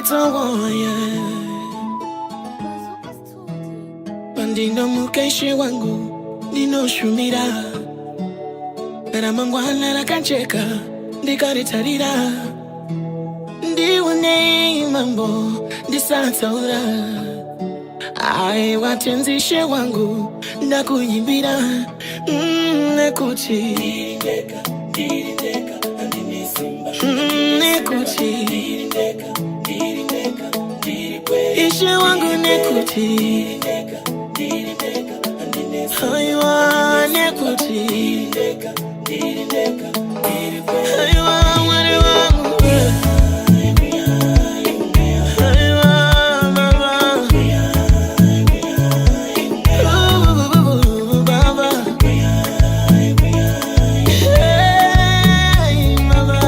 Tawaya Bandino mukaishi wangu Nino shumira Mera mangwana la kancheka Ndikaritarira Ndiwane mambo Ndisataura Ae watenzishe wangu Ndakuyimbira Nekuti Ndirindeka Nekuti Ishe wangu nekuti Haywa nekuti Haywa wale wangu Haywa mama Baba Hey mama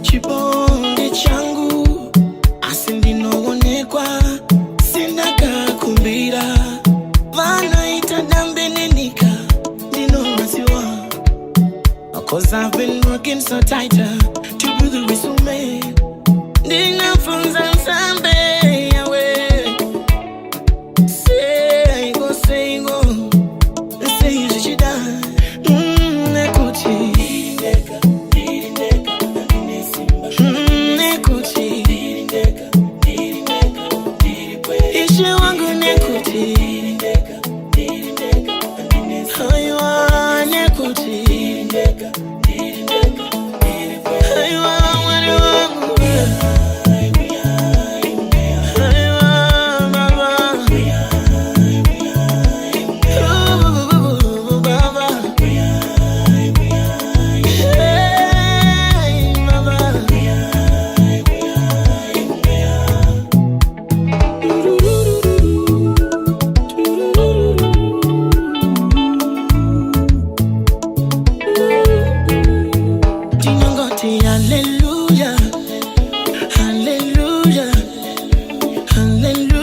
Chipo ndi changu Asindi noonekwa Sindaka kumbira Vana itadambe nenika Dino masiwa Cause I've been working so tighter To do the resume Dina funza nsambe yawe Say go Say jishida Nekuti Ishe wangu nekuti Haywa nekuti Haywa wale wangu Haywa mama Baba Hey mama Hallelujah, hallelujah, hallelujah.